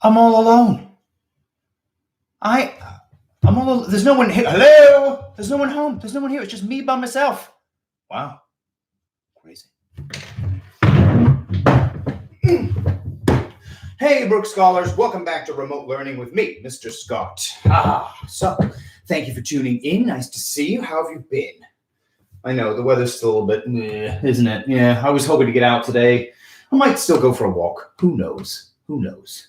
I'm all alone. I'm all alone. There's no one here. Hello? There's no one home. There's no one here. It's just me by myself. Wow. Crazy. Hey, Brook Scholars. Welcome back to Remote Learning with me, Mr. Scott. So thank you for tuning in. Nice to see you. How have you been? I know the weather's still a bit, isn't it? Yeah, I was hoping to get out today. I might still go for a walk. Who knows? Who knows?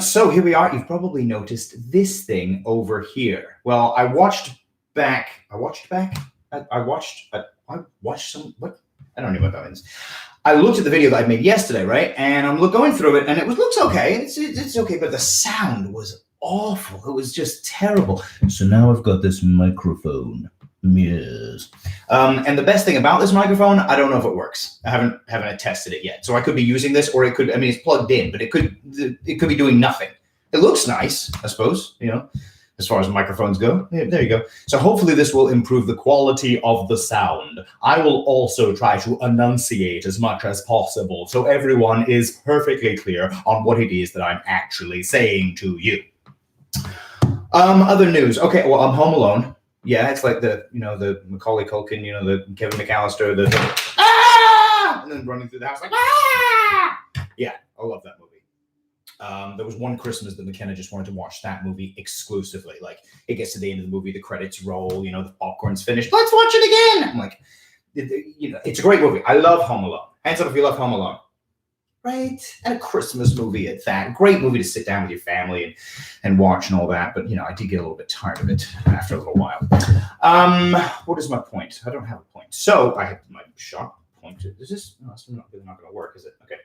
So here we are. You've probably noticed this thing over here. Well, I watched some, what? I don't know what that means. I looked at the video that I made yesterday, right? And I'm going through it, and it looks okay. It's okay, but the sound was awful. It was just terrible. So now I've got this microphone. Yes. And the best thing about this microphone, I don't know if it works. I haven't tested it yet. So I could be using this, or it could, I mean, it's plugged in, but it could be doing nothing. It looks nice, I suppose, you know, as far as microphones go. Yeah, there you go. So hopefully this will improve the quality of the sound. I will also try to enunciate as much as possible so everyone is perfectly clear on what it is that I'm actually saying to you. Other news. Okay, well, I'm home alone. Yeah, it's like the Macaulay Culkin, the Kevin McAllister, and then running through the house like, Yeah, I love that movie. There was one Christmas that McKenna just wanted to watch that movie exclusively. Like, it gets to the end of the movie, the credits roll, the popcorn's finished. Let's watch it again. I'm like, it's a great movie. I love Home Alone. Hands up if you love Home Alone. Right? And a Christmas movie at that. Great movie to sit down with your family and watch and all that. But, I did get a little bit tired of it after a little while. What is my point? I don't have a point. So I have my shot. Is this? No, it's not going to work, is it? Okay.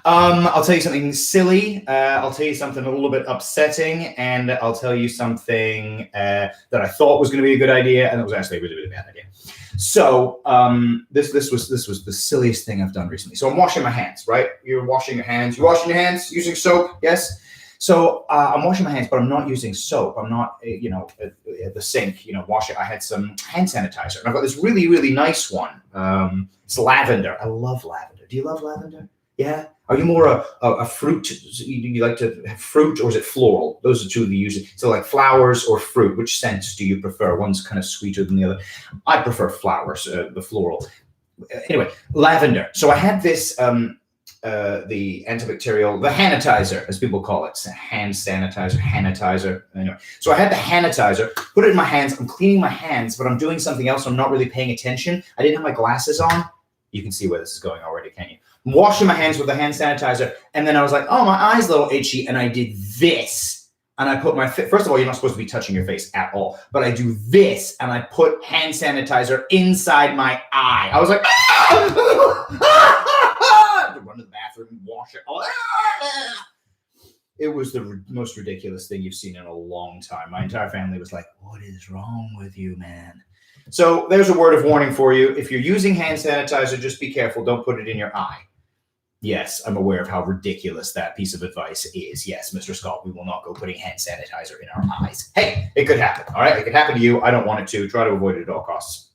I'll tell you something silly. I'll tell you something a little bit upsetting, and I'll tell you something that I thought was going to be a good idea, and it was actually a really, really bad idea. So this was the silliest thing I've done recently. So I'm washing my hands, right? You're washing your hands. You're washing your hands using soap, yes? So I'm washing my hands, but I'm not using soap. I'm not, at the sink, wash it. I had some hand sanitizer, and I've got this really, really nice one. It's lavender. I love lavender. Do you love lavender? Yeah. Are you more a fruit? Do you like to have fruit, or is it floral? Those are two of the usually. So like flowers or fruit. Which scent do you prefer? One's kind of sweeter than the other. I prefer flowers, the floral. Anyway, lavender. So I had this. The antibacterial, the sanitizer, as people call it, hand sanitizer, sanitizer. Anyway, so I had the sanitizer, put it in my hands. I'm cleaning my hands, but I'm doing something else. I'm not really paying attention. I didn't have my glasses on. You can see where this is going already, can you? I'm washing my hands with the hand sanitizer, and then I was like, oh, my eye's a little itchy, and I did this. And I put my, first of all, you're not supposed to be touching your face at all, but I do this, and I put hand sanitizer inside my eye. I was like, to run to the bathroom and wash it. It was the most ridiculous thing you've seen in a long time. My entire family was like, what is wrong with you, man? So there's a word of warning for you. If you're using hand sanitizer, just be careful. Don't put it in your eye. Yes, I'm aware of how ridiculous that piece of advice is. Yes, Mr. Scott, we will not go putting hand sanitizer in our eyes. Hey, it could happen, all right? It could happen to you. I don't want it to. Try to avoid it at all costs.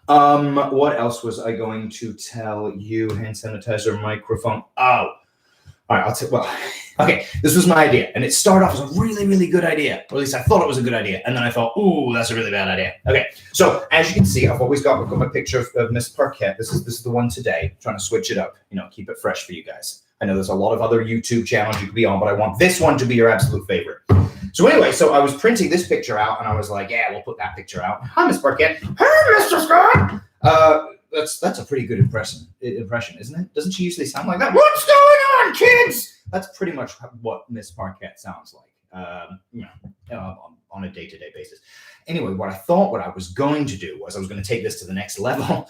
What else was I going to tell you? Hand sanitizer, microphone. Oh, all right. Okay. This was my idea, and it started off as a really, really good idea. Or at least I thought it was a good idea, and then I thought, ooh, that's a really bad idea. Okay. So as you can see, I've got my picture of Miss Parquet. This is the one today. I'm trying to switch it up. Keep it fresh for you guys. I know there's a lot of other YouTube channels you could be on, but I want this one to be your absolute favorite. So anyway, so I was printing this picture out, and I was like, yeah, we'll put that picture out. Hi, Miss Parquet. Hey, Mr. Scott. That's a pretty good impression, isn't it? Doesn't she usually sound like that? What's going on, kids? That's pretty much what Miss Parquet sounds like, on a day-to-day basis. Anyway, what I was going to do was I was going to take this to the next level.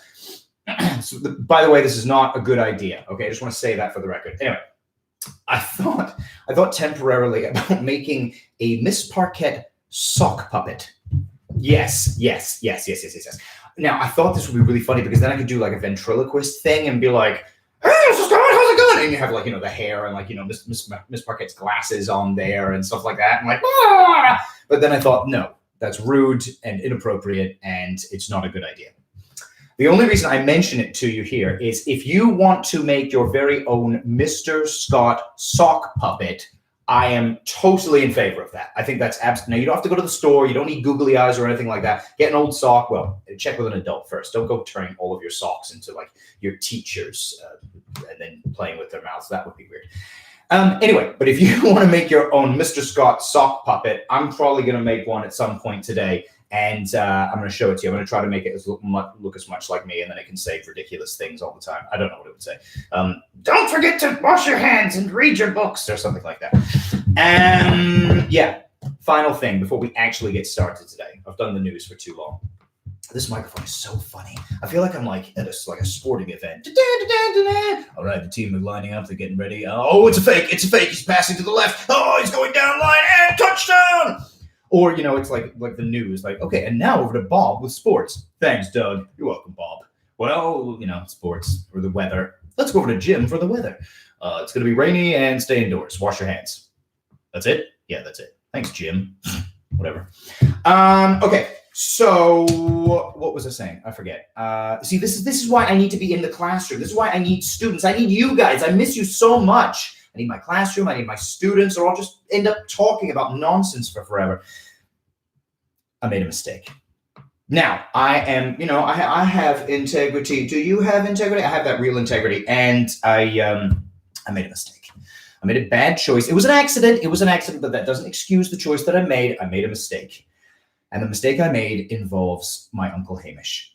So by the way, this is not a good idea. Okay, I just want to say that for the record. Anyway, I thought temporarily about making a Miss Parquet sock puppet. Yes. Now, I thought this would be really funny because then I could do like a ventriloquist thing and be like, hey, Mr. Scott, how's it going? And you have like, the hair and like, Miss Parquet's glasses on there and stuff like that. And like, ah! But then I thought, no, that's rude and inappropriate and it's not a good idea. The only reason I mention it to you here is if you want to make your very own Mr. Scott sock puppet, I am totally in favor of that. I think that's absolutely. Now, you don't have to go to the store. You don't need googly eyes or anything like that. Get an old sock. Well, check with an adult first. Don't go turning all of your socks into like your teachers and then playing with their mouths. That would be weird. Anyway, but if you want to make your own Mr. Scott sock puppet, I'm probably going to make one at some point today. And I'm going to show it to you. I'm going to try to make it look as much like me, and then it can say ridiculous things all the time. I don't know what it would say. Don't forget to wash your hands and read your books or something like that. Yeah, final thing before we actually get started today. I've done the news for too long. This microphone is so funny. I feel like I'm like at a sporting event. All right, the team are lining up. They're getting ready. Oh, it's a fake. It's a fake. He's passing to the left. Oh, he's going down line and touchdown. Or, you know, it's like the news, like, okay, and now over to Bob with sports. Thanks, Doug. You're welcome, Bob. Well, you know, sports or the weather. Let's go over to Jim for the weather. It's going to be rainy and stay indoors. Wash your hands. That's it? Yeah, that's it. Thanks, Jim. Whatever. Okay, so what was I saying? I forget. See, this is why I need to be in the classroom. This is why I need students. I need you guys. I miss you so much. I need my classroom, I need my students, or I'll just end up talking about nonsense for forever. I made a mistake. Now, I am, you know, I have integrity. Do you have integrity? I have that real integrity. And I made a mistake. I made a bad choice. It was an accident. It was an accident, but that doesn't excuse the choice that I made. I made a mistake. And the mistake I made involves my Uncle Hamish.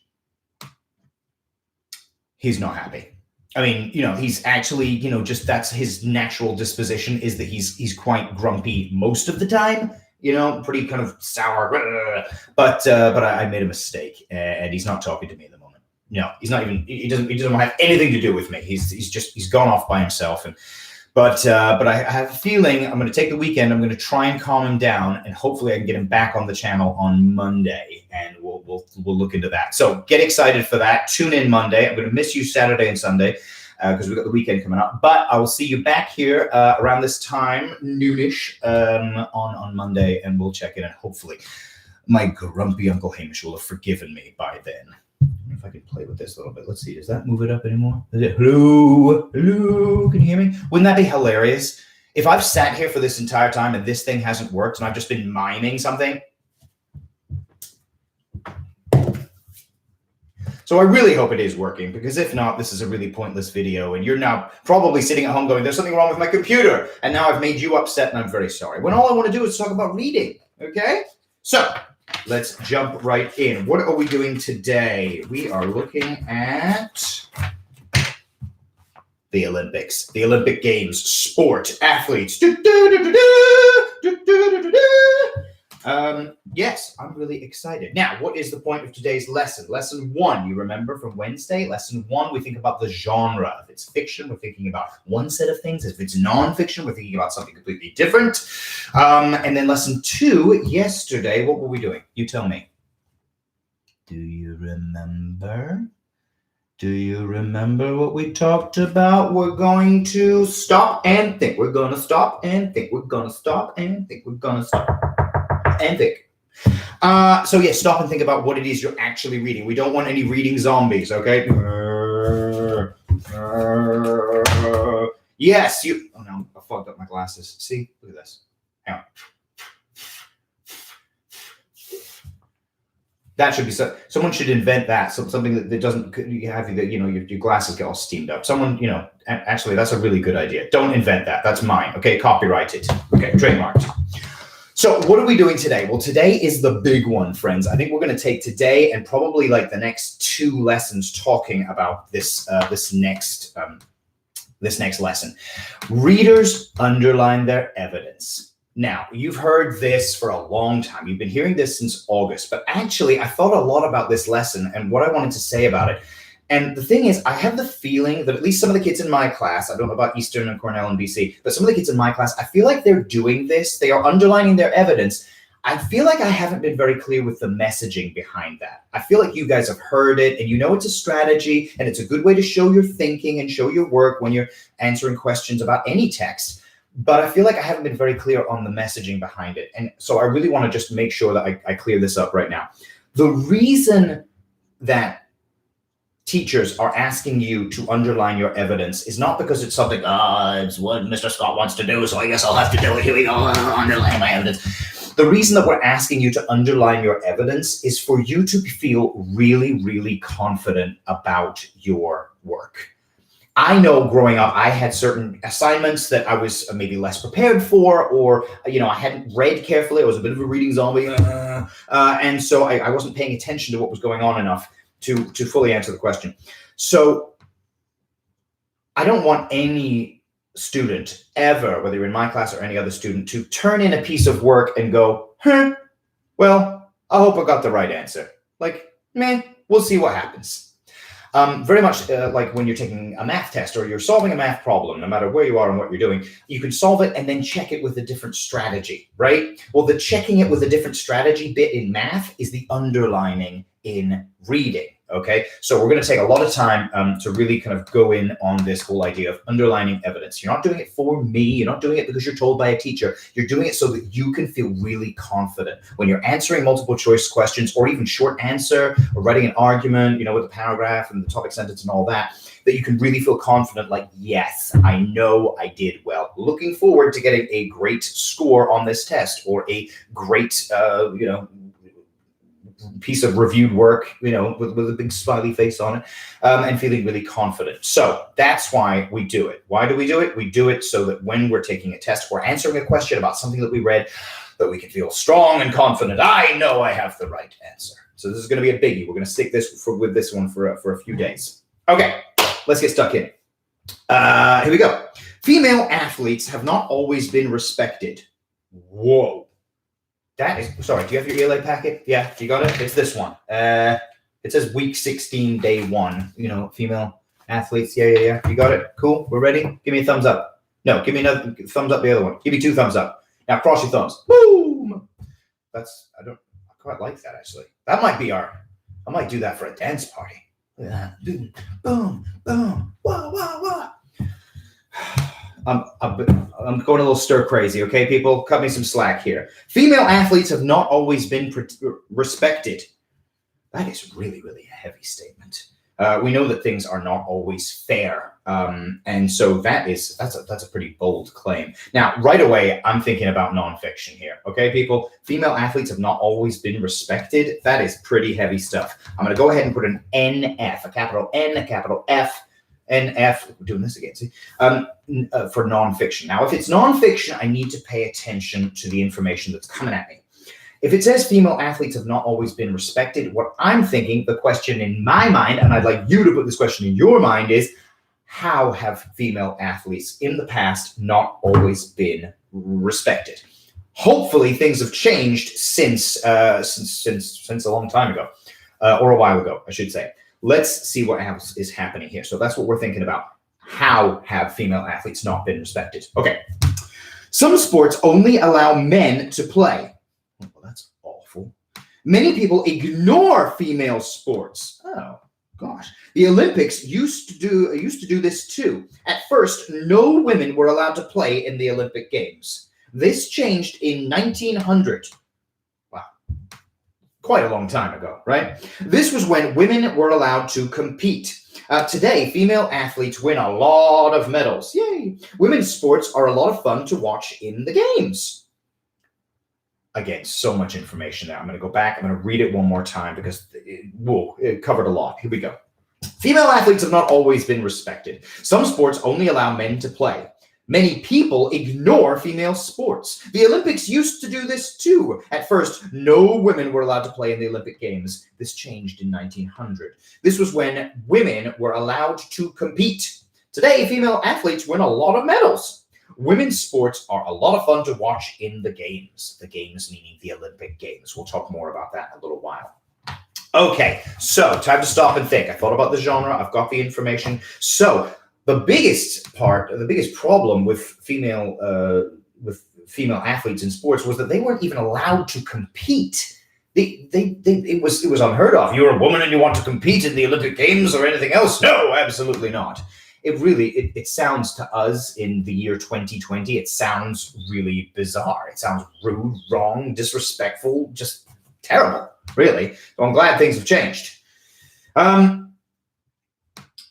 He's not happy. I mean, you know, he's actually, you know, just that's his natural disposition is that he's quite grumpy most of the time, you know, pretty kind of sour. But I made a mistake, and he's not talking to me at the moment. No, he's not even. He doesn't have anything to do with me. He's gone off by himself. But I have a feeling I'm going to take the weekend. I'm going to try and calm him down, and hopefully I can get him back on the channel on Monday, and we'll look into that. So get excited for that. Tune in Monday. I'm going to miss you Saturday and Sunday because we've got the weekend coming up. But I will see you back here around this time, noonish, on Monday, and we'll check in, and hopefully my grumpy Uncle Hamish will have forgiven me by then. If I can play with this a little bit. Let's see. Does that move it up anymore? Is it hello? Hello? Can you hear me? Wouldn't that be hilarious? If I've sat here for this entire time and this thing hasn't worked and I've just been miming something. So I really hope it is working, because if not, this is a really pointless video and you're now probably sitting at home going, there's something wrong with my computer. And now I've made you upset and I'm very sorry. When all I want to do is talk about reading. Okay? So let's jump right in. What are we doing today? We are looking at the Olympics, the Olympic Games, sport, athletes. Yes, I'm really excited. Now, what is the point of today's lesson? Lesson 1, you remember from Wednesday? Lesson 1, we think about the genre. If it's fiction, we're thinking about one set of things. If it's nonfiction, we're thinking about something completely different. And then lesson 2, yesterday, what were we doing? You tell me. Do you remember? Do you remember what we talked about? We're going to stop and think. We're going to stop and think. We're going to stop and think. We're going to stop and think. So yeah, stop and think about what it is you're actually reading. We don't want any reading zombies, okay? Yes, you. Oh no, I fogged up my glasses. See, look at this. Hang on. That should be so. Someone should invent that. Something that doesn't have you. That, you know, your glasses get all steamed up. Someone, you know, actually, that's a really good idea. Don't invent that. That's mine. Okay, copyrighted. Okay, trademarked. So what are we doing today? Well, today is the big one, friends. I think we're going to take today and probably like the next 2 lessons talking about this next lesson. Readers underline their evidence. Now, you've heard this for a long time. You've been hearing this since August, but actually I thought a lot about this lesson and what I wanted to say about it. And the thing is, I have the feeling that at least some of the kids in my class, I don't know about Eastern and Cornell and BC, but some of the kids in my class, I feel like they're doing this. They are underlining their evidence. I feel like I haven't been very clear with the messaging behind that. I feel like you guys have heard it and you know it's a strategy and it's a good way to show your thinking and show your work when you're answering questions about any text. But I feel like I haven't been very clear on the messaging behind it. And so I really want to just make sure that I clear this up right now. The reason that teachers are asking you to underline your evidence is not because it's something, it's what Mr. Scott wants to do, so I guess I'll have to do it. Here we go, underline my evidence. The reason that we're asking you to underline your evidence is for you to feel really, really confident about your work. I know growing up, I had certain assignments that I was maybe less prepared for, or, I hadn't read carefully. I was a bit of a reading zombie. And so I wasn't paying attention to what was going on enough to fully answer the question. So I don't want any student ever, whether you're in my class or any other student, to turn in a piece of work and go, well, I hope I got the right answer. Like, we'll see what happens. Very much like when you're taking a math test or you're solving a math problem, no matter where you are and what you're doing, you can solve it and then check it with a different strategy, right? Well, the checking it with a different strategy bit in math is the underlining in reading. Okay, so we're going to take a lot of time to really kind of go in on this whole idea of underlining evidence. You're not doing it for me. You're not doing it because you're told by a teacher. You're doing it so that you can feel really confident when you're answering multiple choice questions, or even short answer, or writing an argument, with the paragraph and the topic sentence and all that, that you can really feel confident, like, yes, I know I did well. Looking forward to getting a great score on this test, or a great, piece of reviewed work, with a big smiley face on it, and feeling really confident. So that's why we do it. Why do we do it? We do it so that when we're taking a test, we're answering a question about something that we read, that we can feel strong and confident. I know I have the right answer. So this is going to be a biggie. We're going to stick with this one for a few days. Okay, let's get stuck in. Here we go. Female athletes have not always been respected. Whoa. That is, sorry, do you have your ELA packet? Yeah, you got it? It's this one. It says week 16, day 1. Female athletes. Yeah. You got it? Cool. We're ready? Give me a thumbs up. No, give me another thumbs up the other one. Give me 2 thumbs up. Now cross your thumbs. Boom! I quite like that, actually. That might be I might do that for a dance party. Look at that. Boom, boom, boom. Wah, wah, wah. I'm going a little stir crazy, okay, people? Cut me some slack here. Female athletes have not always been respected. That is really, really a heavy statement. We know that things are not always fair, and so that's a pretty bold claim. Now, right away, I'm thinking about nonfiction here, okay, people? Female athletes have not always been respected. That is pretty heavy stuff. I'm going to go ahead and put an NF, a capital N, a capital F. NF, we're doing this again, see, for nonfiction. Now, if it's nonfiction, I need to pay attention to the information that's coming at me. If it says female athletes have not always been respected, what I'm thinking, the question in my mind, and I'd like you to put this question in your mind, is how have female athletes in the past not always been respected? Hopefully, things have changed since a long time ago, or a while ago, I should say. Let's see what else is happening here. So that's what we're thinking about. How have female athletes not been respected? Okay. Some sports only allow men to play. Well, that's awful. Many people ignore female sports. Oh, gosh. The Olympics used to do this too. At first, no women were allowed to play in the Olympic Games. This changed in 1900. Quite a long time ago, right? This was when women were allowed to compete. Today, female athletes win a lot of medals. Yay! Women's sports are a lot of fun to watch in the games. Again, so much information there. I'm going to go back. I'm going to read it one more time because it covered a lot. Here we go. Female athletes have not always been respected. Some sports only allow men to play. Many people ignore female sports. The Olympics used to do this too. At first, no women were allowed to play in the Olympic Games. This changed in 1900. This was when women were allowed to compete. Today, female athletes win a lot of medals. Women's sports are a lot of fun to watch in the games. The games meaning the Olympic Games. We'll talk more about that in a little while. Okay, so time to stop and think. I thought about the genre. I've got the information. So the biggest problem with female athletes in sports was that they weren't even allowed to compete. It was unheard of. You're a woman and you want to compete in the Olympic Games or anything else? No, absolutely not. It sounds to us in the year 2020, it sounds really bizarre. It sounds rude, wrong, disrespectful, just terrible, really. So I'm glad things have changed.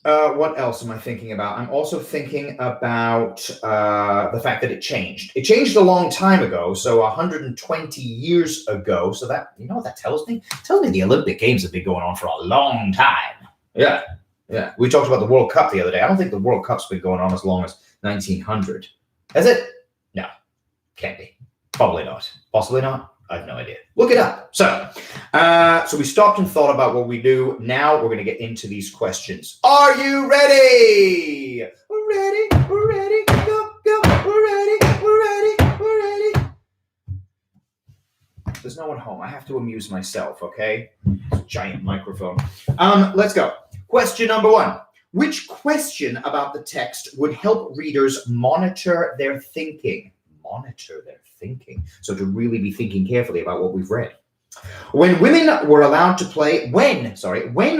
What else am I thinking about? I'm also thinking about the fact that it changed. It changed a long time ago, so 120 years ago. So that, you know what that tells me? It tells me the Olympic Games have been going on for a long time. Yeah, yeah. We talked about the World Cup the other day. I don't think the World Cup's been going on as long as 1900. Has it? No, can't be. Probably not. Possibly not. I have no idea. Look it up. So we stopped and thought about what we do. Now we're going to get into these questions. Are you ready? We're ready. We're ready. Go, go. We're ready. We're ready. We're ready. There's no one home. I have to amuse myself, okay? Giant microphone. Let's go. Question number 1. Which question about the text would help readers monitor their thinking? Monitor their thinking. So to really be thinking carefully about what we've read. When women were allowed to play, when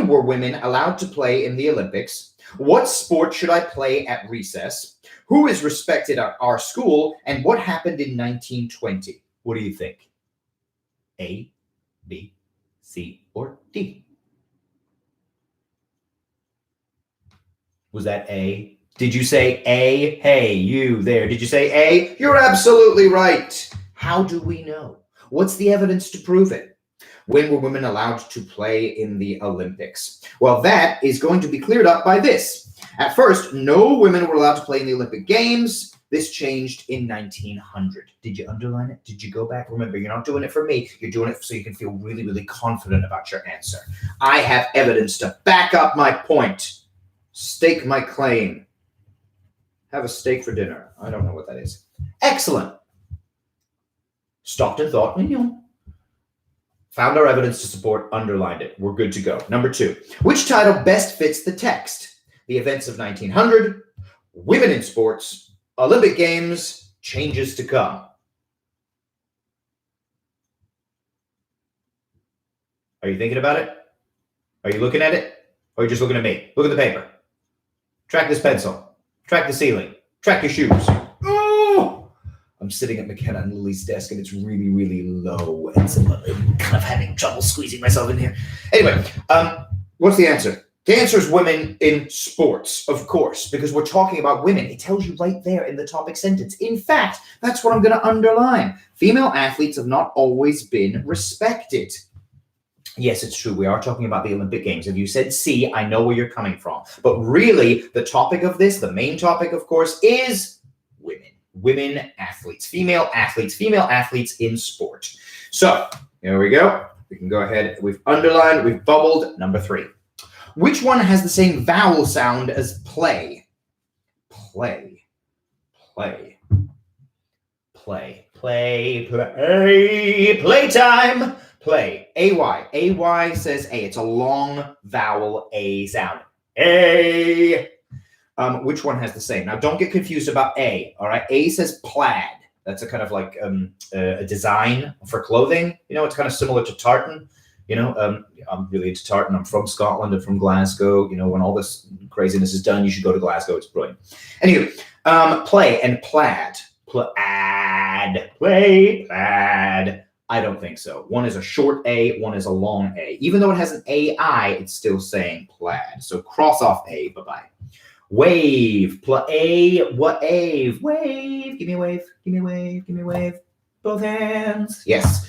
were women allowed to play in the Olympics? What sport should I play at recess? Who is respected at our school? And what happened in 1920? What do you think? A, B, C, or D? Was that A? Did you say A? Hey, you there. Did you say A? You're absolutely right. How do we know? What's the evidence to prove it? When were women allowed to play in the Olympics? Well, that is going to be cleared up by this. At first, no women were allowed to play in the Olympic Games. This changed in 1900. Did you underline it? Did you go back? Remember, you're not doing it for me. You're doing it so you can feel really, really confident about your answer. I have evidence to back up my point. Stake my claim. Have a steak for dinner. I don't know what that is. Excellent. Stopped and thought, found our evidence to support, underlined it. We're good to go. Number 2. Which title best fits the text? The events of 1900, women in sports, Olympic Games, changes to come. Are you thinking about it? Are you looking at it? Or are you just looking at me? Look at the paper. Track this pencil. Track the ceiling. Track your shoes. Oh! I'm sitting at McKenna and Lily's desk, and it's really, really low. And so I'm kind of having trouble squeezing myself in here. Anyway, what's the answer? The answer is women in sports, of course, because we're talking about women. It tells you right there in the topic sentence. In fact, that's what I'm going to underline. Female athletes have not always been respected. Yes, it's true. We are talking about the Olympic Games. If you said C, I know where you're coming from. But really, the topic of this, the main topic, of course, is women. Women athletes, female athletes in sport. So, here we go. We can go ahead. We've underlined, we've bubbled. Number 3. Which one has the same vowel sound as play? Play. Play. Play. Play. Play. Playtime. Play. A-Y. A-Y says A. It's a long vowel A sound. A. Which one has the same? Now, don't get confused about A. All right. A says plaid. That's a kind of like a design for clothing. You know, it's kind of similar to tartan. You know, I'm really into tartan. I'm from Scotland. I'm from Glasgow. You know, when all this craziness is done, you should go to Glasgow. It's brilliant. Anyway, play and plaid. Plaid. Play. Plaid. I don't think so. One is a short A, one is a long A. Even though it has an AI, it's still saying plaid. So cross off A, bye-bye. Wave, what ave? Wave, give me a wave, give me a wave, give me a wave. Both hands. Yes.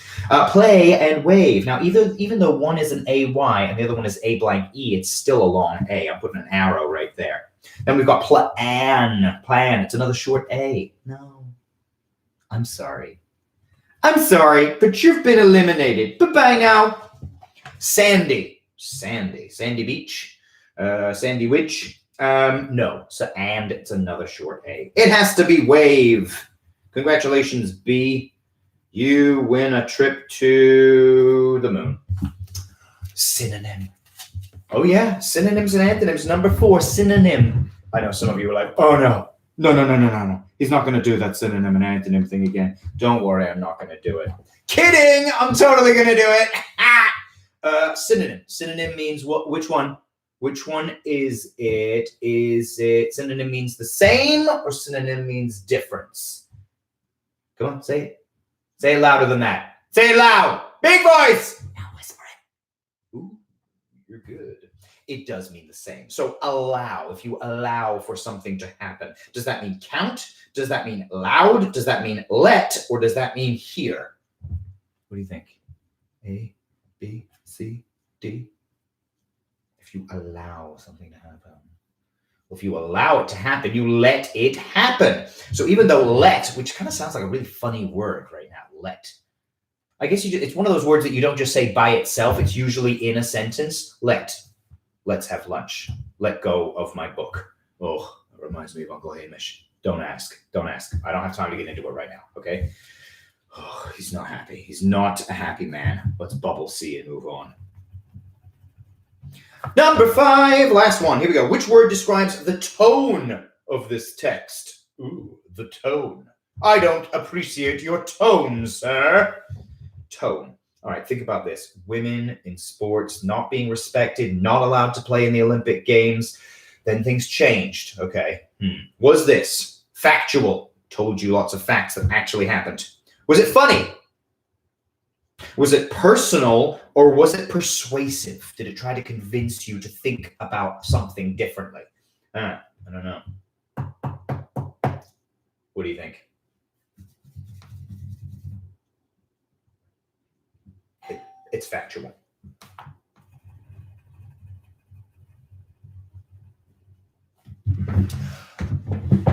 Play and wave. Now, even though one is an AY and the other one is A blank E, it's still a long A. I'm putting an arrow right there. Then we've got plan. It's another short A. No. I'm sorry. I'm sorry, but you've been eliminated. Bye-bye now. Sandy Beach, Sandy Witch. No, so and it's another short A. It has to be wave. Congratulations, B. You win a trip to the moon. Synonym. Oh yeah, synonyms and antonyms. Number 4, synonym. I know some of you are like, oh no. No. He's not going to do that synonym and antonym thing again. Don't worry, I'm not going to do it. Kidding! I'm totally going to do it. Synonym. Synonym means what? Which one? Which one is it? Is it synonym means the same or synonym means difference? Come on, say it. Say it louder than that. Say it loud. Big voice. Now whisper it. Ooh, you're good. it does mean the same. So allow, if you allow for something to happen, does that mean count? Does that mean loud? Does that mean let? Or does that mean hear? What do you think? A, B, C, D? If you allow something to happen. If you allow it to happen, you let it happen. So even though let, which kind of sounds like a really funny word right now, let. I guess it's one of those words that you don't just say by itself. It's usually in a sentence. Let's have lunch. Let go of my book. Oh, that reminds me of Uncle Hamish. Don't ask. Don't ask. I don't have time to get into it right now, okay? Oh, he's not happy. He's not a happy man. Let's bubble C and move on. Number 5, last one. Here we go. Which word describes the tone of this text? Ooh, the tone. I don't appreciate your tone, sir. Tone. All right, think about this. Women in sports not being respected, not allowed to play in the Olympic Games. Then things changed. Okay. Was this factual? Told you lots of facts that actually happened. Was it funny? Was it personal, or was it persuasive? Did it try to convince you to think about something differently? I don't know. What do you think? It's factual.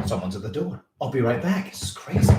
Someone's at the door. I'll be right back. This is crazy.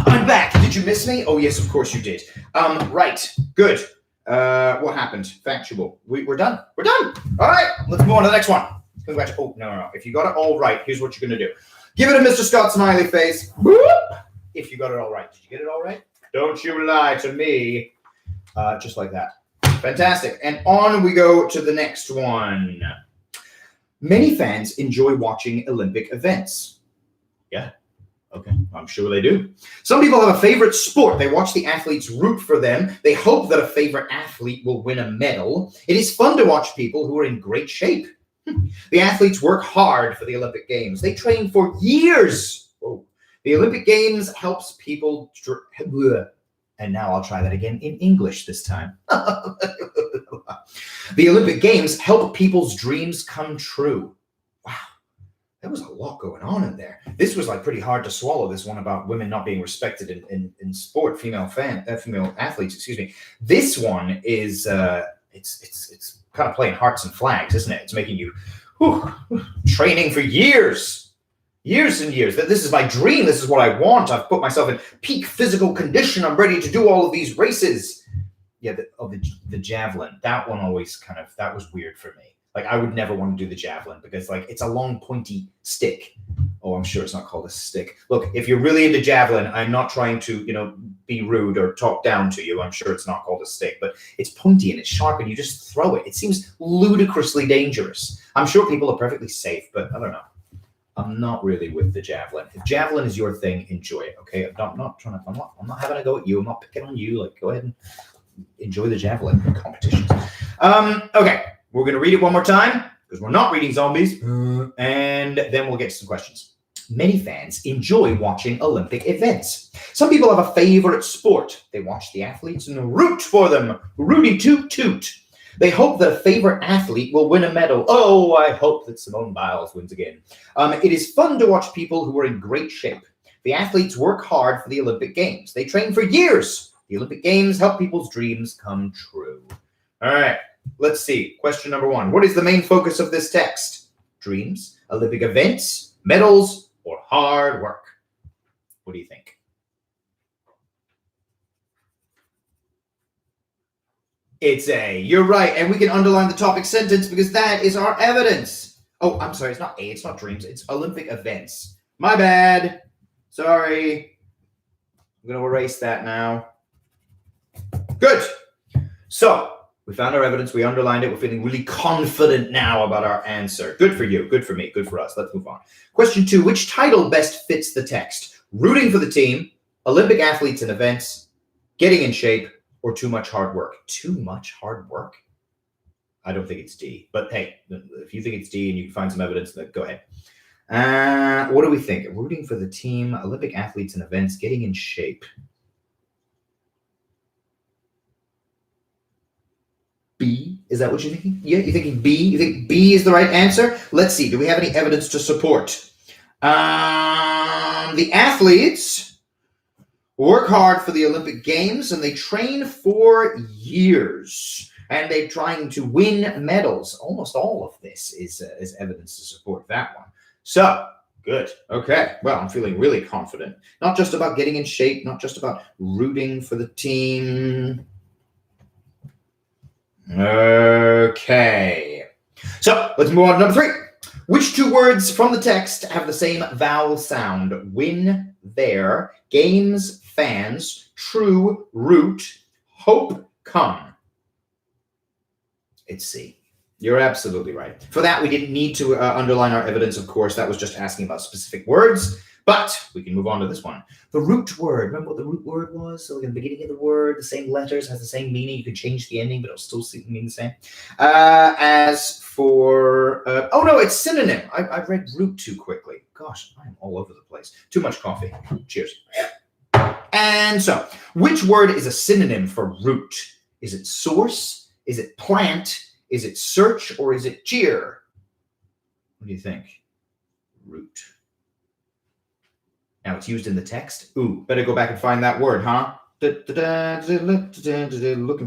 I'm back. Did you miss me? Oh, yes, of course you did. Right. Good. What happened? Factual. We're done. We're done. All right. Let's move on to the next one. Oh, no. If you got it all right, here's what you're going to do. Give it a Mr. Scott smiley face. Whoop. If you got it all right. Did you get it all right? Don't you lie to me. Just like that. Fantastic. And on we go to the next one. Many fans enjoy watching Olympic events. Yeah. Okay, I'm sure they do. Some people have a favorite sport. They watch the athletes root for them. They hope that a favorite athlete will win a medal. It is fun to watch people who are in great shape. The athletes work hard for the Olympic Games. They train for years. Whoa. The Olympic Games helps people... And now I'll try that again in English this time. The Olympic Games help people's dreams come true. Wow. There was a lot going on in there. This was like pretty hard to swallow, this one about women not being respected in sport, female athletes, excuse me. This one is, it's kind of playing hearts and flags, isn't it? It's making you training for years and years. This is my dream. This is what I want. I've put myself in peak physical condition. I'm ready to do all of these races. Yeah, the javelin, that one always that was weird for me. Like, I would never want to do the javelin because, like, it's a long, pointy stick. Oh, I'm sure it's not called a stick. Look, if you're really into javelin, I'm not trying to, be rude or talk down to you. I'm sure it's not called a stick, but it's pointy and it's sharp and you just throw it. It seems ludicrously dangerous. I'm sure people are perfectly safe, but I don't know. I'm not really with the javelin. If javelin is your thing, enjoy it, okay? I'm not having a go at you. I'm not picking on you. Like, go ahead and enjoy the javelin competitions. Okay. We're going to read it one more time because we're not reading zombies, and then we'll get to some questions. Many fans enjoy watching Olympic events. Some people have a favorite sport. They watch the athletes and root for them. Rudy toot toot. They hope that a favorite athlete will win a medal. Oh, I hope that Simone Biles wins again. It is fun to watch people who are in great shape. The athletes work hard for the Olympic Games. They train for years. The Olympic Games help people's dreams come true. All right. Let's see. Question number 1. What is the main focus of this text? Dreams, Olympic events, medals, or hard work? What do you think? It's A. You're right. And we can underline the topic sentence because that is our evidence. Oh, I'm sorry. It's not A. It's not dreams. It's Olympic events. My bad. Sorry. I'm going to erase that now. Good. So, we found our evidence. We underlined it. We're feeling really confident now about our answer. Good for you. Good for me. Good for us. Let's move on. Question 2. Which title best fits the text? Rooting for the team, Olympic athletes and events, getting in shape, or too much hard work? Too much hard work? I don't think it's D. But hey, if you think it's D and you can find some evidence, then go ahead. What do we think? Rooting for the team, Olympic athletes and events, getting in shape. B? Is that what you're thinking? Yeah, you're thinking B? You think B is the right answer? Let's see. Do we have any evidence to support? The athletes work hard for the Olympic Games and they train for years. And they're trying to win medals. Almost all of this is evidence to support that one. So, good. Okay. Well, I'm feeling really confident. Not just about getting in shape, not just about rooting for the team. Okay. So, let's move on to number 3. Which 2 words from the text have the same vowel sound? Win, there, games, fans, true, root, hope, come. It's C. You're absolutely right. For that, we didn't need to underline our evidence, of course. That was just asking about specific words. But we can move on to this one. The root word. Remember what the root word was? So like in the beginning of the word, the same letters, has the same meaning. You could change the ending, but it'll still mean the same. As for... oh, no, it's synonym. I've read root too quickly. Gosh, I'm all over the place. Too much coffee. Cheers. And so, which word is a synonym for root? Is it source? Is it plant? Is it search? Or is it cheer? What do you think? Root. Now it's used in the text. Ooh, better go back and find that word, huh? Looking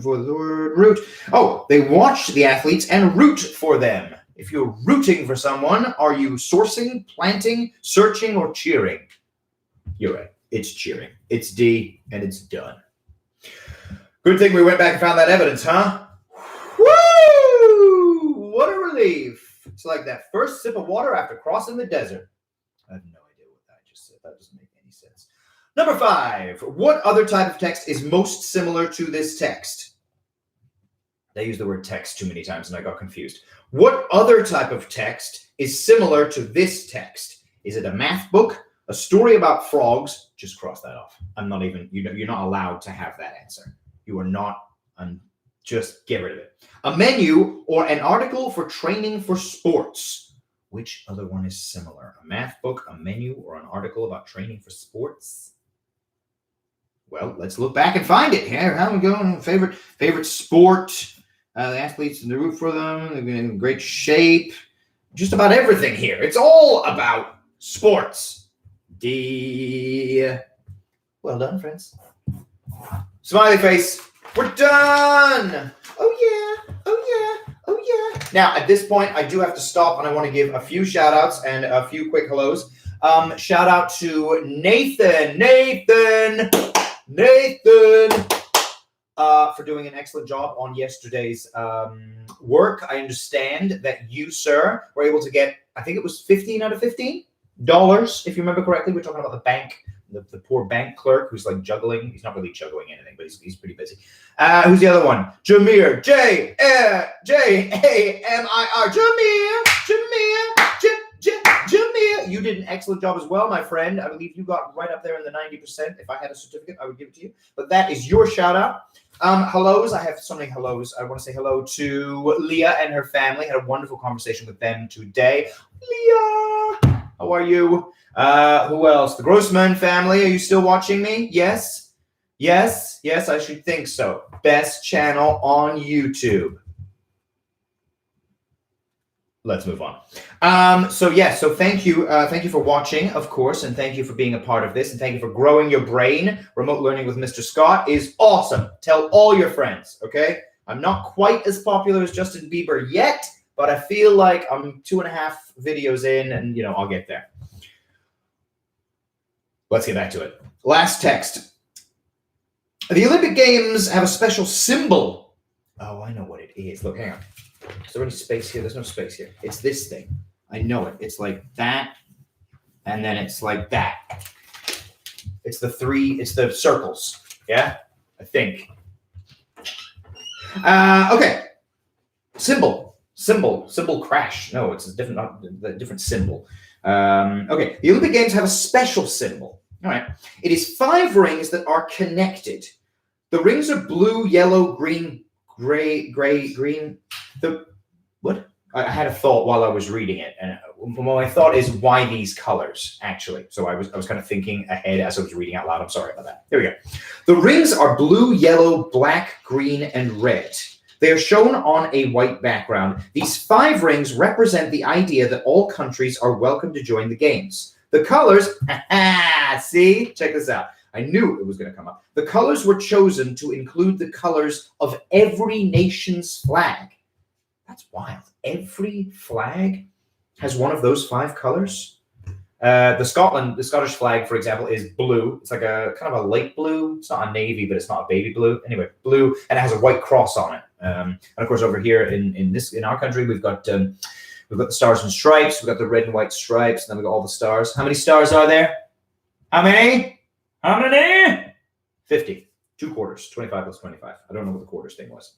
for the word root. Oh, they watch the athletes and root for them. If you're rooting for someone, are you sourcing, planting, searching, or cheering? You're right. It's cheering. It's D, and it's done. Good thing we went back and found that evidence, huh? Woo! What a relief. It's like that first sip of water after crossing the desert. I have no idea what that just said. That doesn't make any sense. Number 5. What other type of text is most similar to this text? They used the word text too many times and I got confused. What other type of text is similar to this text? Is it a math book? A story about frogs? Just cross that off. I'm not even, you're not allowed to have that answer. You are not, just get rid of it. A menu or an article for training for sports. Which other one is similar? A math book, a menu, or an article about training for sports? Well, let's look back and find it. Here, how are we going? Favorite sport. The athletes and the root for them. They've been in great shape. Just about everything here. It's all about sports. D. Well done, friends. Smiley face. We're done. Oh, yeah. Oh, yeah. Oh, yeah. Now, at this point, I do have to stop, and I want to give a few shout-outs and a few quick hellos. Shout out to Nathan. For doing an excellent job on yesterday's work. I understand that you, sir, were able to get, I think it was 15 out of $15, if you remember correctly. We're talking about the bank, the poor bank clerk who's like juggling. He's not really juggling anything, but he's pretty busy. Who's the other one? Jameer. J-A-M-I-R. Jameer, you did an excellent job as well, my friend. I believe you got right up there in the 90%. If I had a certificate, I would give it to you. But that is your shout out. Hellos. I have so many hellos. I want to say hello to Leah and her family. Had a wonderful conversation with them today. Leah, how are you? Who else? The Grossman family. Are you still watching me? Yes. Yes, I should think so. Best channel on YouTube. Let's move on. So thank you for watching, of course, and thank you for being a part of this, and thank you for growing your brain. Remote learning with Mr. Scott is awesome. Tell all your friends, okay? I'm not quite as popular as Justin Bieber yet, but I feel like I'm 2.5 videos in, and I'll get there. Let's get back to it. Last text. The Olympic Games have a special symbol. Oh, I know what it is. Look, hang on. Is there any space here? There's no space here. It's this thing. I know it. It's like that, and then it's like that. It's the circles. Yeah? I think. Okay. Symbol crash. No, it's a different symbol. Okay. The Olympic Games have a special symbol. All right. It is 5 rings that are connected. The rings are blue, yellow, green, gray, green. What? I had a thought while I was reading it, and my thought is why these colors, actually. So I was kind of thinking ahead as I was reading out loud. I'm sorry about that. Here we go. The rings are blue, yellow, black, green, and red. They are shown on a white background. These 5 rings represent the idea that all countries are welcome to join the games. The colors, see? Check this out. I knew it was going to come up. The colors were chosen to include the colors of every nation's flag. That's wild. Every flag has one of those 5 colors. The Scottish flag, for example, is blue. It's like a kind of a light blue. It's not a navy, but it's not a baby blue. Anyway, blue, and it has a white cross on it. And of course, over here in our country, we've got the stars and stripes. We've got the red and white stripes. And then we've got all the stars. How many stars are there? How many? 50. 2 quarters. 25 plus 25. I don't know what the quarters thing was.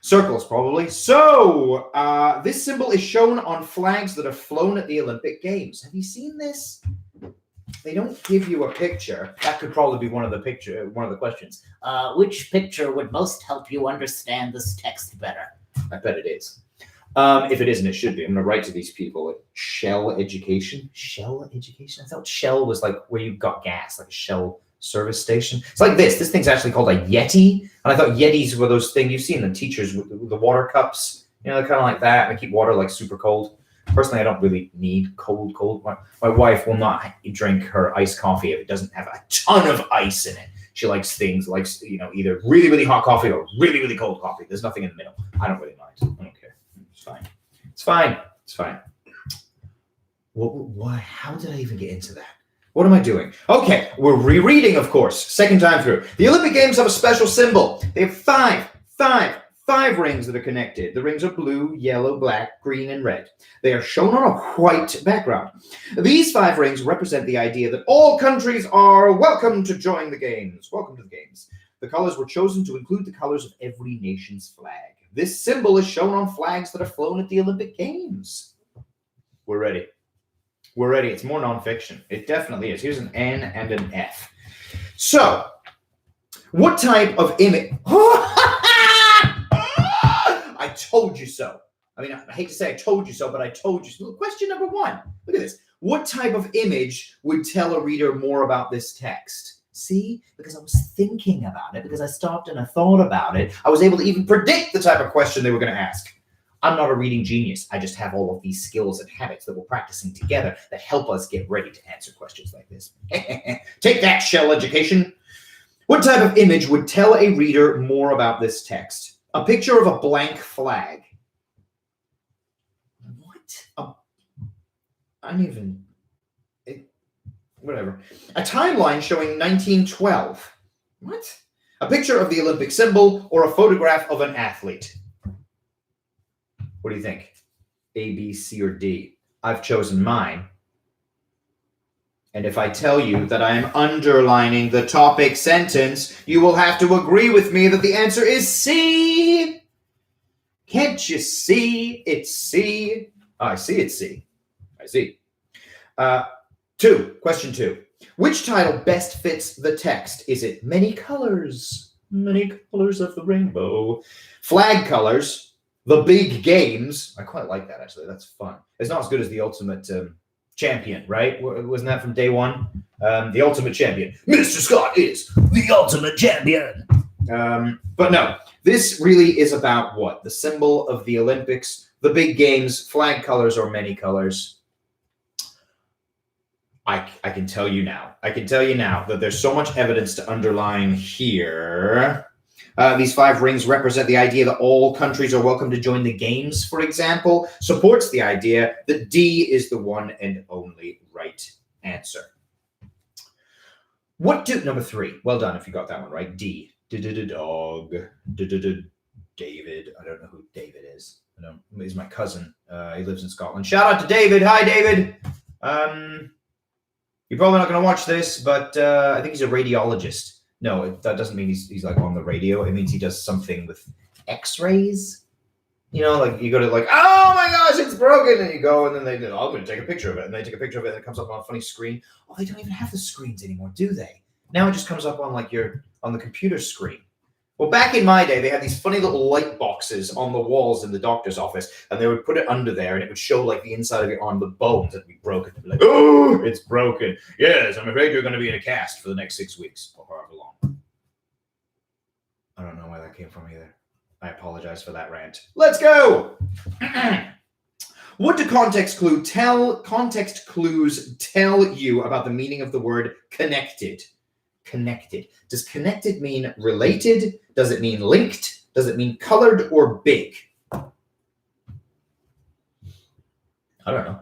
Circles, probably. So, this symbol is shown on flags that are flown at the Olympic Games. Have you seen this? They don't give you a picture. That could probably be one of the questions. Which picture would most help you understand this text better? I bet it is. If it isn't, it should be. I'm going to write to these people. Shell education? Shell education? I thought Shell was like where you got gas, like a Shell service station. It's like this. This thing's actually called a Yeti. And I thought Yetis were those things you've seen the teachers with the water cups. You know, they're kind of like that. They keep water like super cold. Personally, I don't really need cold. My wife will not drink her iced coffee if it doesn't have a ton of ice in it. She likes things like, either really, really hot coffee or really, really cold coffee. There's nothing in the middle. I don't really mind. I don't care. It's fine. Why? How did I even get into that? What am I doing? Okay, we're rereading, of course. Second time through. The Olympic Games have a special symbol. They have five rings that are connected. The rings are blue, yellow, black, green, and red. They are shown on a white background. These 5 rings represent the idea that all countries are welcome to join the games. Welcome to the games. The colors were chosen to include the colors of every nation's flag. This symbol is shown on flags that are flown at the Olympic Games. We're ready. It's more nonfiction. It definitely is. Here's an N and an F. So, what type of image? I told you so. I mean, I hate to say I told you so, but I told you so. Question number 1. Look at this. What type of image would tell a reader more about this text? See? Because I was thinking about it, because I stopped and I thought about it, I was able to even predict the type of question they were going to ask. I'm not a reading genius. I just have all of these skills and habits that we're practicing together that help us get ready to answer questions like this. Take that, Shell education. What type of image would tell a reader more about this text? A picture of a blank flag. What? Whatever. A timeline showing 1912. What? A picture of the Olympic symbol or a photograph of an athlete. What do you think? A, B, C, or D? I've chosen mine. And if I tell you that I am underlining the topic sentence, you will have to agree with me that the answer is C. Can't you see? It's C. I see it's C. I see. Question 2. Which title best fits the text? Is it many colors? Many colors of the rainbow. Flag colors. The big games. I quite like that, actually. That's fun. It's not as good as the Ultimate Champion, right? Wasn't that from day one? The Ultimate Champion. Mr. Scott is the Ultimate Champion. But no, this really is about what? The symbol of the Olympics, the big games, flag colors or many colors. I can tell you now. That there's so much evidence to underline here. These 5 rings represent the idea that all countries are welcome to join the games, for example, supports the idea that D is the one and only right answer. Number 3. Well done if you got that one right. D. Dog. David. I don't know who David is. He's my cousin. He lives in Scotland. Shout out to David. Hi, David. You're probably not going to watch this, but I think he's a radiologist. No, that doesn't mean he's like on the radio. It means he does something with X-rays. You know, like you go to like, oh my gosh, it's broken, and you go, and then they go, oh, I'm going to take a picture of it, and they take a picture of it, and it comes up on a funny screen. Oh, they don't even have the screens anymore, do they? Now it just comes up on like on the computer screen. Well, back in my day, they had these funny little light boxes on the walls in the doctor's office, and they would put it under there, and it would show like the inside of your arm, the bones that would be broken. They'd be like, oh, it's broken. Yes, I'm afraid you're going to be in a cast for the next 6 weeks or however long. I don't know where that came from either. I apologize for that rant. Let's go. What do context clues tell you about the meaning of the word connected? Connected. Does connected mean related? Does it mean linked? Does it mean colored or big? I don't know.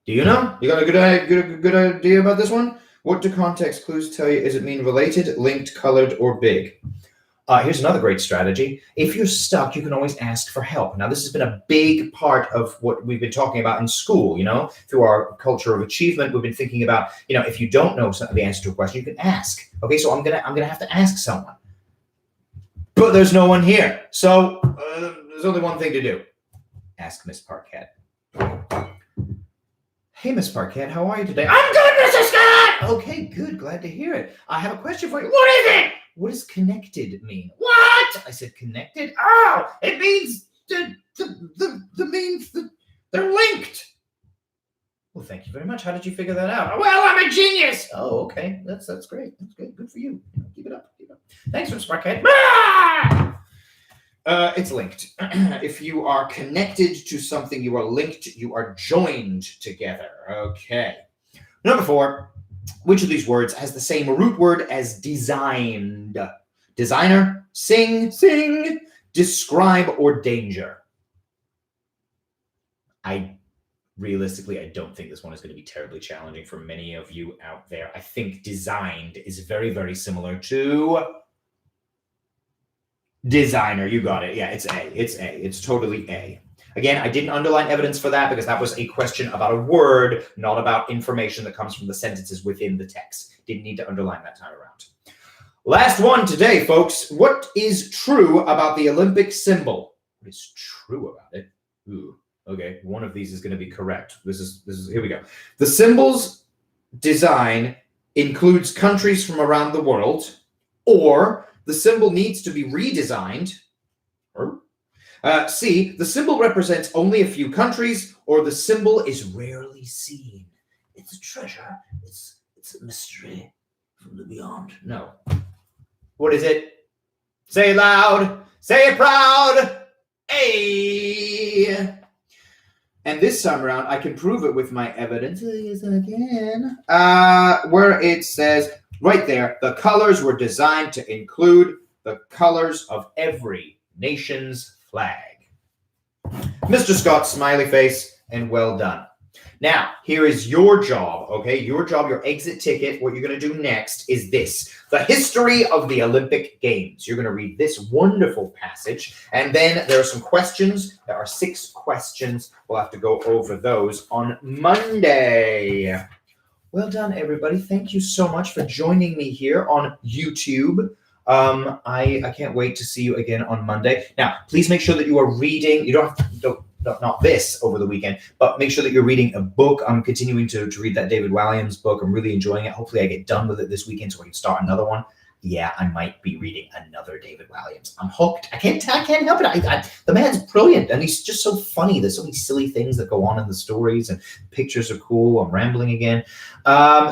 Do you know? You got a good idea about this one? What do context clues tell you? Does it mean related, linked, colored, or big? Here's another great strategy. If you're stuck, you can always ask for help. Now, this has been a big part of what we've been talking about in school, you know, through our culture of achievement. We've been thinking about, you know, if you don't know the answer to a question, you can ask. Okay, so I'm gonna have to ask someone. But there's no one here. So there's only one thing to do. Ask Miss Parquet. Hey, Miss Parquet, how are you today? I'm good, Mrs. Scott! Okay, good. Glad to hear it. I have a question for you. What is it? What does connected mean? What? I said connected? Oh, it means they're linked. Well, thank you very much. How did you figure that out? Well, I'm a genius. Oh, okay. That's great. That's great. Good for you. Keep it up. Keep it up. Thanks, Miss Parquet. It's linked. If you are connected to something, you are linked, you are joined together. Okay. Number 4, which of these words has the same root word as designed? Designer, sing, describe, or danger? Realistically, I don't think this one is going to be terribly challenging for many of you out there. I think designed is very, very similar to designer. You got it. Yeah, it's A. It's A. It's totally A. Again, I didn't underline evidence for that because that was a question about a word, not about information that comes from the sentences within the text. Didn't need to underline that time around. Last one today, folks. What is true about the Olympic symbol? What is true about it? Ooh, okay. One of these is going to be correct. This is here we go. The symbol's design includes countries from around the world, or the symbol needs to be redesigned. C, the symbol represents only a few countries, or the symbol is rarely seen. It's a treasure. It's a mystery from the beyond. No. What is it? Say it loud. Say it proud. A. And this time around, I can prove it with my evidence. Yes, I can. Where it says right there, the colors were designed to include the colors of every nation's flag. Mr. Scott, smiley face, and well done. Now, here is your job, okay? Your job, your exit ticket. What you're going to do next is this: the history of the Olympic Games. You're going to read this wonderful passage, and then there are some questions. There are 6 questions. We'll have to go over those on Monday. Well done, everybody. Thank you so much for joining me here on YouTube. I can't wait to see you again on Monday. Now, please make sure that you are reading. You don't have to, not this over the weekend, but make sure that you're reading a book. I'm continuing to read that David Walliams book. I'm really enjoying it. Hopefully I get done with it this weekend so I can start another one. Yeah, I might be reading another David Walliams. I'm hooked. I can't help it. The man's brilliant, and he's just so funny. There's so many silly things that go on in the stories, and pictures are cool. I'm rambling again.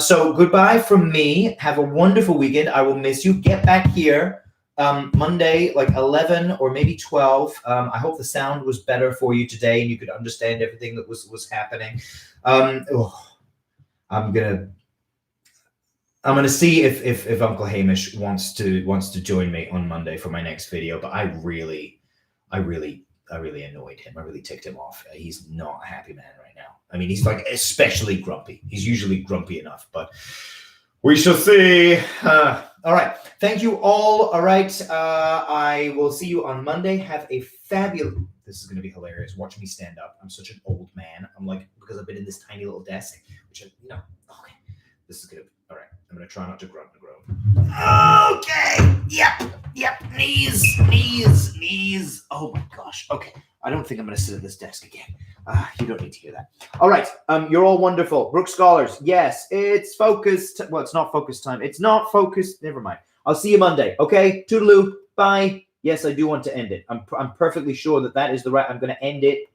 So goodbye from me. Have a wonderful weekend. I will miss you. Get back here Monday, like 11 or maybe 12. I hope the sound was better for you today, and you could understand everything that was happening. I'm gonna see if Uncle Hamish wants to join me on Monday for my next video, but I really annoyed him. I really ticked him off. He's not a happy man right now. I mean, he's like especially grumpy. He's usually grumpy enough, but we shall see. All right. Thank you all. All right. I will see you on Monday. Have a fabulous. This is going to be hilarious. Watch me stand up. I'm such an old man. I'm like, because I've been in this tiny little desk, which okay. This is good. All right. I'm going to try not to grunt and groan. Okay. Yep. Knees. Oh my gosh. Okay. I don't think I'm going to sit at this desk again. You don't need to hear that. All right. You're all wonderful. Brooke Scholars. Yes, it's focused. Well, it's not focus time. It's not focused. Never mind. I'll see you Monday. Okay. Toodaloo. Bye. Yes, I do want to end it. I'm perfectly sure that is the right. I'm going to end it